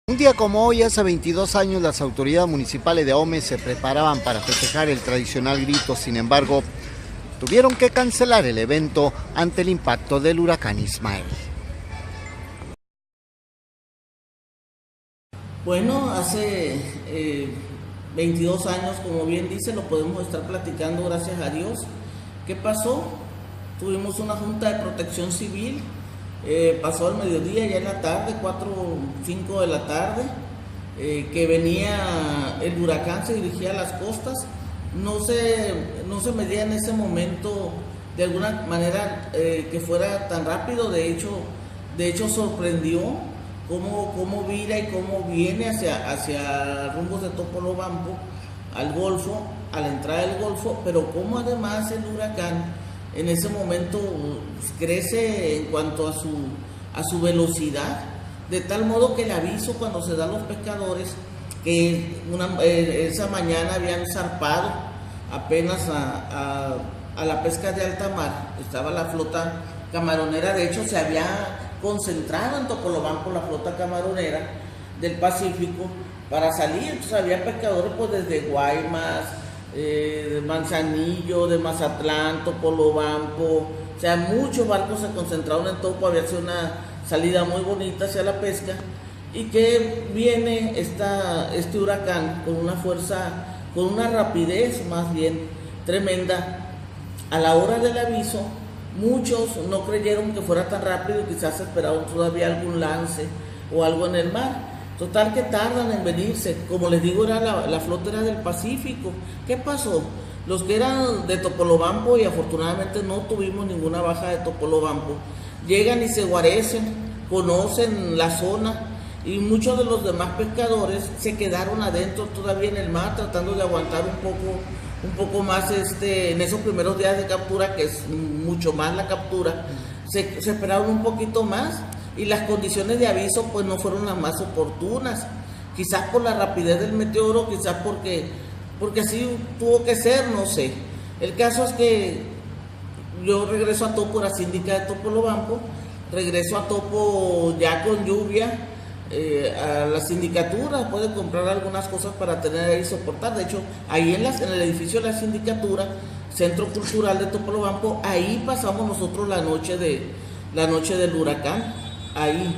Un día como hoy, hace 22 años, las autoridades municipales de Ahome se preparaban para festejar el tradicional grito. Sin embargo, tuvieron que cancelar el evento ante el impacto del huracán Ismael. Bueno, hace 22 años, como bien dice, lo podemos estar platicando, gracias a Dios. ¿Qué pasó? Tuvimos una junta de protección civil, pasó al mediodía, ya en la tarde, 4 o 5 de la tarde, que venía el huracán, se dirigía a las costas. No se medía en ese momento de alguna manera que fuera tan rápido. De hecho sorprendió cómo vira y cómo viene hacia rumbos de Topolobampo al Golfo, a la entrada del Golfo, pero cómo además el huracán en ese momento crece en cuanto a su velocidad, de tal modo que el aviso cuando se da a los pescadores que esa mañana habían zarpado apenas a la pesca de alta mar, estaba la flota camaronera, de hecho se había concentrado en Topolobampo la flota camaronera del Pacífico para salir. Entonces había pescadores pues desde Guaymas, de Manzanillo, de Mazatlán, Topolobampo, o sea, muchos barcos se concentraron en Topo. Había sido una salida muy bonita hacia la pesca, y que viene este huracán con una fuerza, con una rapidez más bien tremenda. A la hora del aviso, muchos no creyeron que fuera tan rápido, quizás esperaban todavía algún lance o algo en el mar. Total que tardan en venirse. Como les digo, la flota era del Pacífico. ¿Qué pasó? Los que eran de Topolobampo, y afortunadamente no tuvimos ninguna baja de Topolobampo, llegan y se guarecen, conocen la zona, y muchos de los demás pescadores se quedaron adentro todavía en el mar, tratando de aguantar un poco más en esos primeros días de captura, que es mucho más la captura. Se esperaron un poquito más, y las condiciones de aviso pues no fueron las más oportunas, quizás por la rapidez del meteoro, quizás porque así tuvo que ser, no sé. El caso es que yo regreso a Topo, era síndica de Topolobampo, regreso a Topo ya con lluvia, a la sindicatura, puede comprar algunas cosas para tener ahí, soportar. De hecho, ahí en el edificio de la sindicatura, Centro Cultural de Topolobampo, ahí pasamos nosotros la noche del huracán, ahí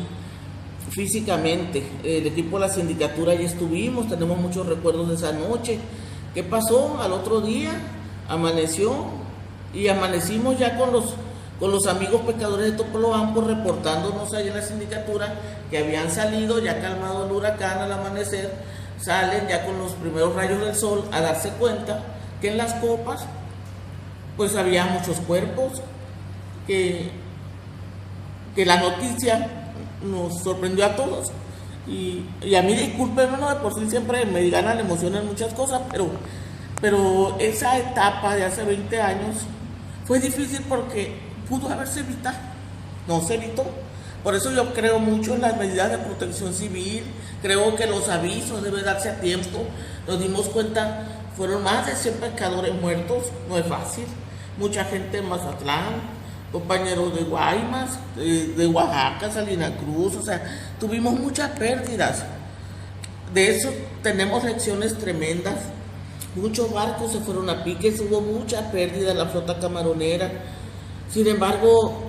físicamente, el equipo de la sindicatura ahí estuvimos, tenemos muchos recuerdos de esa noche. ¿Qué pasó? Al otro día amaneció, y amanecimos ya con los amigos pescadores de Topolobampo reportándonos ahí en la sindicatura que habían salido, ya calmado el huracán. Al amanecer salen ya con los primeros rayos del sol a darse cuenta que en las copas pues había muchos cuerpos, que la noticia nos sorprendió a todos. Y a mí, discúlpenme, no, de por sí siempre me ganan emociones muchas cosas, pero esa etapa de hace 20 años fue difícil porque pudo haberse evitado, no se evitó. Por eso yo creo mucho en las medidas de protección civil, creo que los avisos deben darse a tiempo. Nos dimos cuenta, fueron más de 100 pescadores muertos, no es fácil, mucha gente en Mazatlán, compañeros de Guaymas, de Oaxaca, Salina Cruz, o sea, tuvimos muchas pérdidas. De eso tenemos lecciones tremendas. Muchos barcos se fueron a pique, hubo mucha pérdida en la flota camaronera. Sin embargo,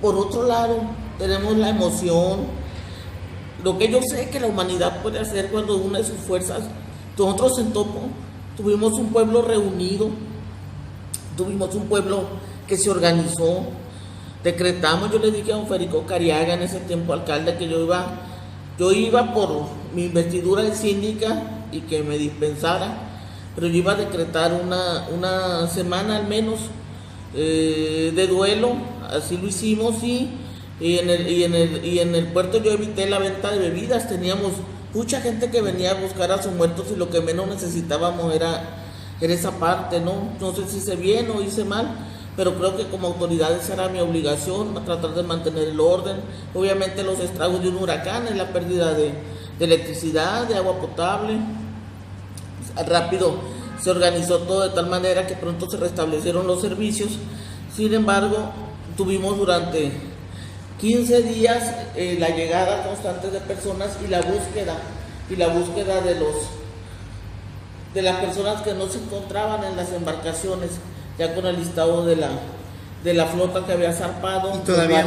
por otro lado, tenemos la emoción, lo que yo sé que la humanidad puede hacer cuando une sus fuerzas. Nosotros en Topo tuvimos un pueblo reunido, tuvimos un pueblo que se organizó, decretamos. Yo le dije a don Federico Cariaga, en ese tiempo alcalde, que yo iba por mi investidura de síndica y que me dispensara, pero yo iba a decretar una semana al menos de duelo. Así lo hicimos, y en el puerto yo evité la venta de bebidas. Teníamos mucha gente que venía a buscar a sus muertos, y lo que menos necesitábamos era esa parte, ¿no? No sé si hice bien o hice mal, pero creo que como autoridades era mi obligación tratar de mantener el orden. Obviamente los estragos de un huracán es la pérdida de electricidad, de agua potable. Rápido se organizó todo de tal manera que pronto se restablecieron los servicios. Sin embargo, tuvimos durante 15 días la llegada constante de personas y la búsqueda de las personas que no se encontraban en las embarcaciones, ya con el listado de la flota que había zarpado, y todavía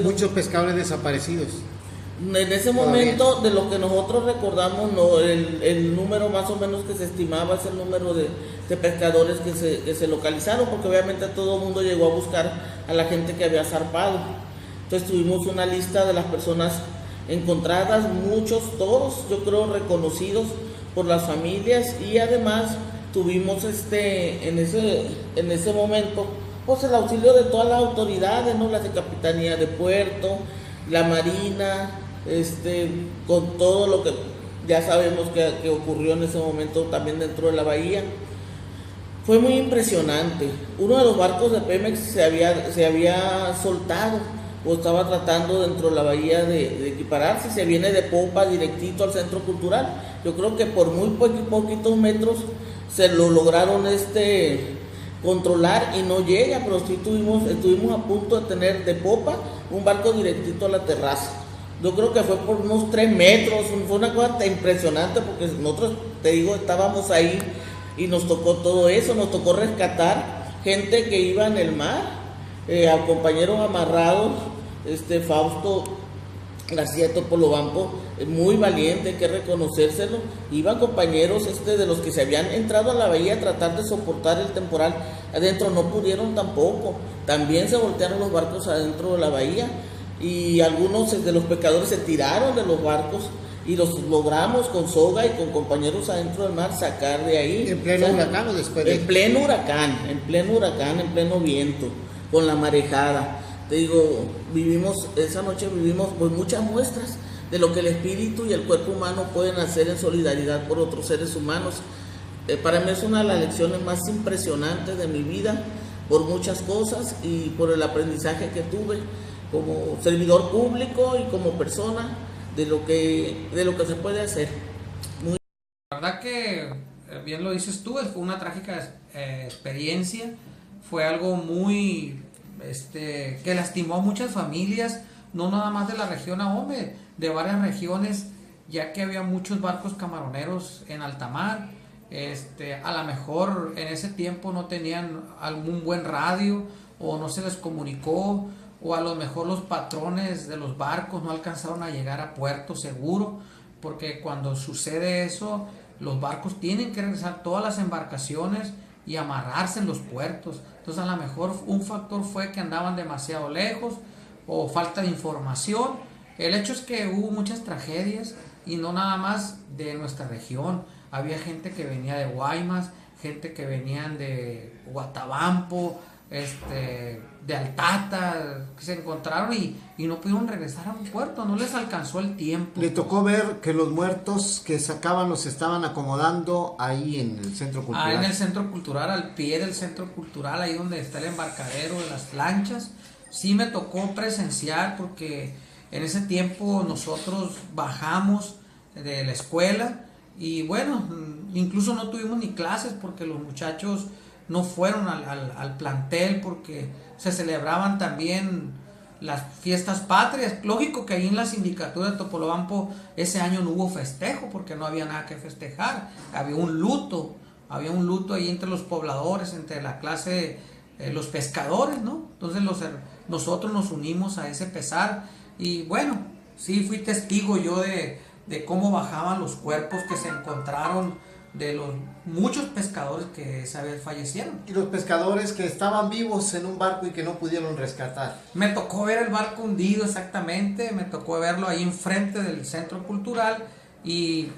muchos pescadores desaparecidos. En ese momento, de lo que nosotros recordamos, no, el número más o menos que se estimaba es el número de pescadores que se localizaron, porque obviamente todo el mundo llegó a buscar a la gente que había zarpado. Entonces tuvimos una lista de las personas encontradas, todos yo creo reconocidos por las familias, y además tuvimos en ese momento pues el auxilio de todas las autoridades, ¿no? Las de Capitanía de Puerto, la Marina, con todo lo que ya sabemos que ocurrió en ese momento también dentro de la bahía. Fue muy impresionante. Uno de los barcos de Pemex se había soltado o estaba tratando dentro de la bahía de equipararse, se viene de popa directito al centro cultural. Yo creo que por muy poquitos metros se lo lograron controlar y no llega, pero sí estuvimos a punto de tener de popa un barco directito a la terraza. Yo creo que fue por unos 3 metros, fue una cosa impresionante, porque nosotros, te digo, estábamos ahí y nos tocó todo eso, nos tocó rescatar gente que iba en el mar, a compañeros amarrados, Fausto García Topolobampo, muy valiente, hay que reconocérselo. Iban compañeros de los que se habían entrado a la bahía a tratar de soportar el temporal adentro, no pudieron tampoco. También se voltearon los barcos adentro de la bahía y algunos de los pescadores se tiraron de los barcos y los logramos con soga y con compañeros adentro del mar sacar de ahí. ¿En pleno huracán o después de? En pleno huracán, en pleno viento, con la marejada. Te digo, esa noche vivimos pues muchas muestras de lo que el espíritu y el cuerpo humano pueden hacer en solidaridad por otros seres humanos. Para mí es una de las lecciones más impresionantes de mi vida, por muchas cosas y por el aprendizaje que tuve como servidor público y como persona de lo que se puede hacer. La verdad que, bien lo dices tú, fue una trágica experiencia, fue algo muy que lastimó a muchas familias, no nada más de la región Ahome, de varias regiones, ya que había muchos barcos camaroneros en alta mar. A lo mejor en ese tiempo no tenían algún buen radio o no se les comunicó, o a lo mejor los patrones de los barcos no alcanzaron a llegar a puerto seguro, porque cuando sucede eso, los barcos tienen que regresar todas las embarcaciones y amarrarse en los puertos. Entonces a lo mejor un factor fue que andaban demasiado lejos o falta de información. El hecho es que hubo muchas tragedias y no nada más de nuestra región. Había gente que venía de Guaymas, gente que venían de Guatabampo, de Altata, que se encontraron y no pudieron regresar a un puerto, no les alcanzó el tiempo. Le tocó ver que los muertos que sacaban los estaban acomodando ahí en el centro cultural. En el centro cultural, al pie del centro cultural, ahí donde está el embarcadero de las lanchas. Sí me tocó presenciar, porque en ese tiempo nosotros bajamos de la escuela y bueno, incluso no tuvimos ni clases porque los muchachos no fueron al plantel, porque se celebraban también las fiestas patrias. Lógico que ahí en la sindicatura de Topolobampo ese año no hubo festejo porque no había nada que festejar, había un luto ahí entre los pobladores, entre la clase, los pescadores, ¿no? Entonces nosotros nos unimos a ese pesar y bueno, sí fui testigo yo de cómo bajaban los cuerpos que se encontraron de los muchos pescadores que esa vez fallecieron. Y los pescadores que estaban vivos en un barco y que no pudieron rescatar. Me tocó ver el barco hundido exactamente, me tocó verlo ahí enfrente del centro cultural y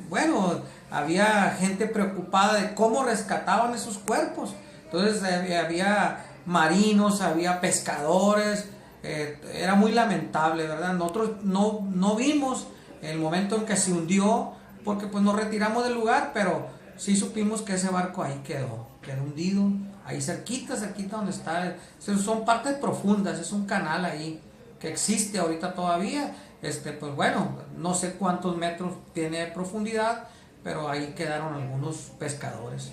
bueno, había gente preocupada de cómo rescataban esos cuerpos. Entonces había marinos, había pescadores, era muy lamentable, ¿verdad? Nosotros no vimos el momento en que se hundió, porque pues nos retiramos del lugar, pero sí supimos que ese barco ahí quedó hundido, ahí cerquita donde está, son partes profundas, es un canal ahí que existe ahorita todavía, pues bueno, no sé cuántos metros tiene de profundidad, pero ahí quedaron algunos pescadores.